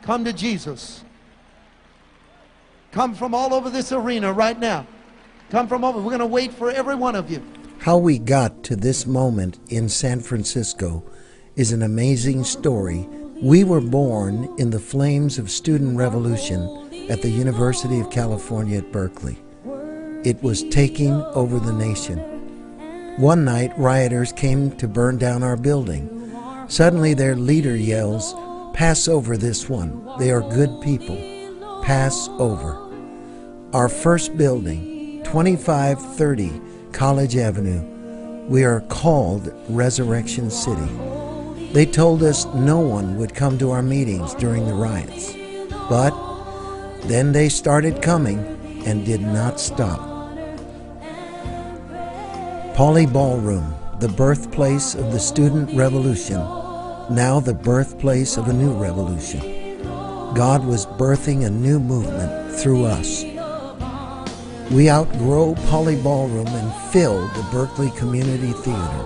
come to Jesus. Come from all over this arena right now. Come from over. We're going to wait for every one of you. How we got to this moment in San Francisco is an amazing story. We were born in the flames of student revolution at the University of California at Berkeley. It was taking over the nation. One night, rioters came to burn down our building. Suddenly, their leader yells, "Pass over this one. They are good people. Pass over." Our first building, 2530 College Avenue, we are called Resurrection City. They told us no one would come to our meetings during the riots. But then they started coming and did not stop. Pauley Ballroom, the birthplace of the student revolution, now the birthplace of a new revolution. God was birthing a new movement through us. We outgrow Pauley Ballroom and fill the Berkeley Community Theater.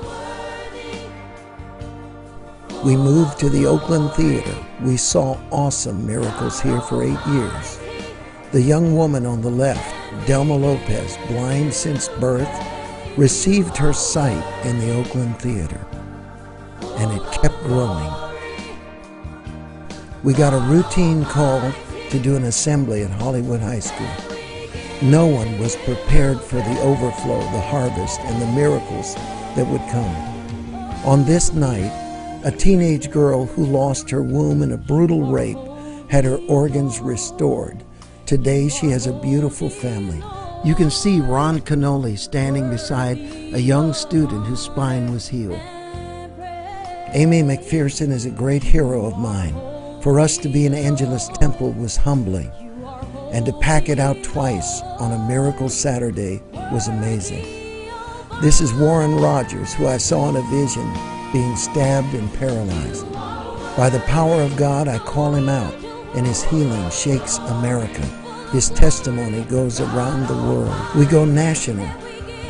We moved to the Oakland Theater. We saw awesome miracles here for 8 years. The young woman on the left, Delma Lopez, blind since birth, received her sight in the Oakland Theater, and it kept growing. We got a routine call to do an assembly at Hollywood High School. No one was prepared for the overflow, the harvest, and the miracles that would come. On this night, a teenage girl who lost her womb in a brutal rape had her organs restored. Today, she has a beautiful family. You can see Ron Canoli standing beside a young student whose spine was healed. Amy McPherson is a great hero of mine. For us to be in Angelus Temple was humbling, and to pack it out twice on a miracle Saturday was amazing. This is Warren Rogers, who I saw in a vision being stabbed and paralyzed. By the power of God, I call him out, and his healing shakes America. His testimony goes around the world. We go national.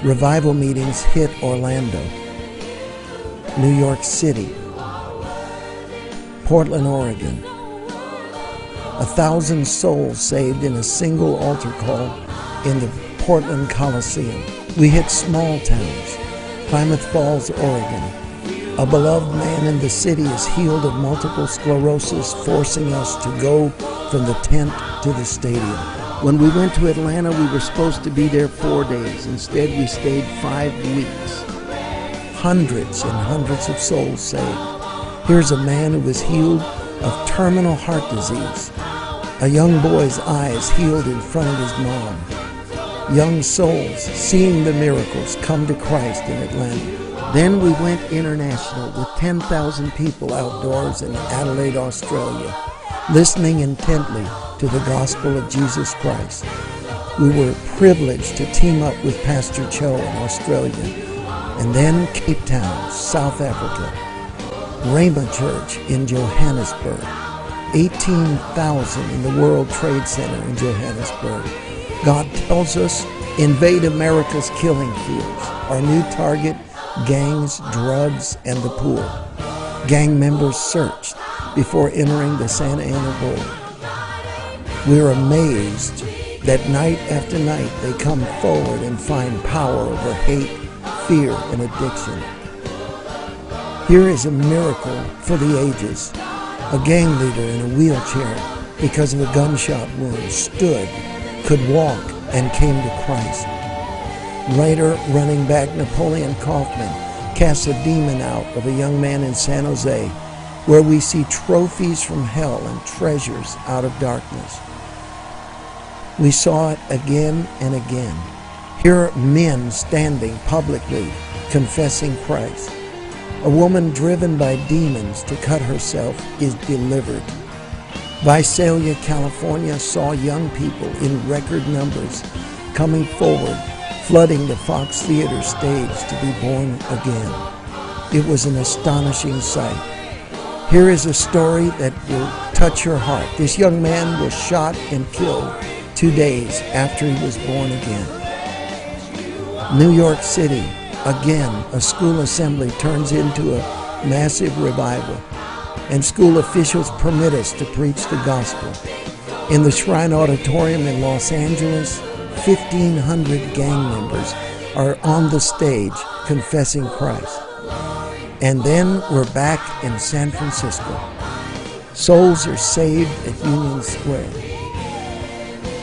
Revival meetings hit Orlando, New York City, Portland, Oregon. 1,000 souls saved in a single altar call in the Portland Coliseum. We hit small towns. Klamath Falls, Oregon. A beloved man in the city is healed of multiple sclerosis, forcing us to go from the tent to the stadium. When we went to Atlanta, we were supposed to be there 4 days. Instead, we stayed 5 weeks. Hundreds and hundreds of souls saved. Here's a man who was healed of terminal heart disease. A young boy's eyes healed in front of his mom. Young souls seeing the miracles come to Christ in Atlanta. Then we went international with 10,000 people outdoors in Adelaide, Australia, listening intently to the gospel of Jesus Christ. We were privileged to team up with Pastor Cho in Australia, and then Cape Town, South Africa, Rhema Church in Johannesburg, 18,000 in the World Trade Center in Johannesburg. God tells us, invade America's killing fields. Our new target, gangs, drugs, and the poor. Gang members searched before entering the Santa Ana border. We're amazed that night after night they come forward and find power over hate, fear, and addiction. Here is a miracle for the ages. A gang leader in a wheelchair because of a gunshot wound stood, could walk, and came to Christ. Later, running back Napoleon Kaufman casts a demon out of a young man in San Jose, where we see trophies from hell and treasures out of darkness. We saw it again and again. Here are men standing publicly confessing Christ. A woman driven by demons to cut herself is delivered. Visalia, California saw young people in record numbers coming forward, flooding the Fox Theater stage to be born again. It was an astonishing sight. Here is a story that will touch your heart. This young man was shot and killed 2 days after he was born again. New York City, again, a school assembly turns into a massive revival. and school officials permit us to preach the gospel. In the Shrine Auditorium in Los Angeles, 1,500 gang members are on the stage confessing Christ. And then we're back in San Francisco. Souls are saved at Union Square.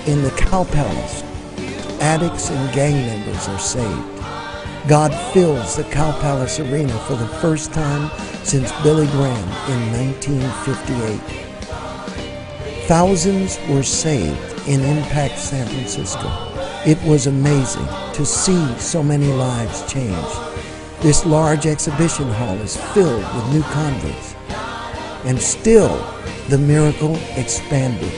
In the Cow Palace, addicts and gang members are saved. God fills the Cow Palace Arena for the first time since Billy Graham in 1958. Thousands were saved in Impact San Francisco. It was amazing to see so many lives changed. This large exhibition hall is filled with new converts. And still, the miracle expanded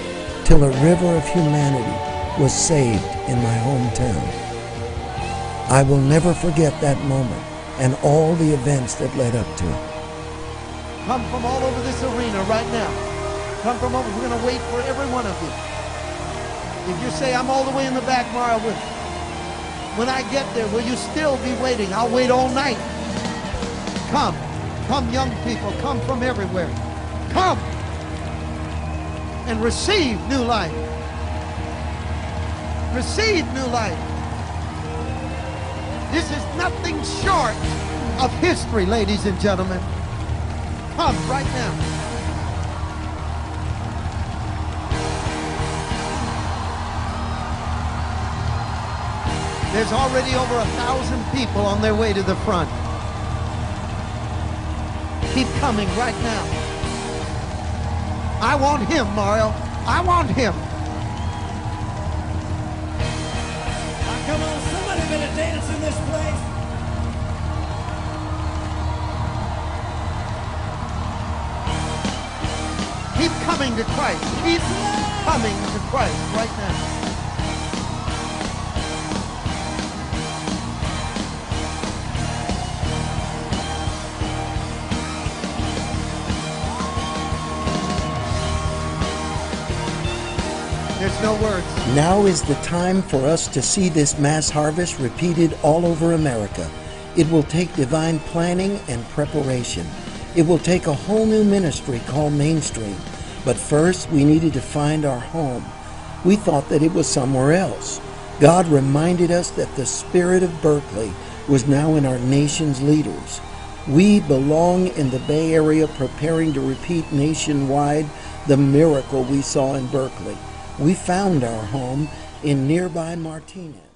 till a river of humanity was saved in my hometown. I will never forget that moment and all the events that led up to it. Come from all over this arena right now. Come from over. We're going to wait for every one of you. If you say, I'm all the way in the back, Mario, when I get there, will you still be waiting? I'll wait all night. Come. Come, young people. Come from everywhere. Come and receive new life. Receive new life. This is nothing short of history, ladies and gentlemen. Come right now. There's already over 1,000 people on their way to the front. Keep coming right now. I want him, Mario. I want him. Now, come on, somebody better dance in this place. Keep coming to Christ. Keep coming to Christ right now. There's no words. Now is the time for us to see this mass harvest repeated all over America. It will take divine planning and preparation. It will take a whole new ministry called Mainstream. But first, we needed to find our home. We thought that it was somewhere else. God reminded us that the spirit of Berkeley was now in our nation's leaders. We belong in the Bay Area, preparing to repeat nationwide the miracle we saw in Berkeley. We found our home in nearby Martinez.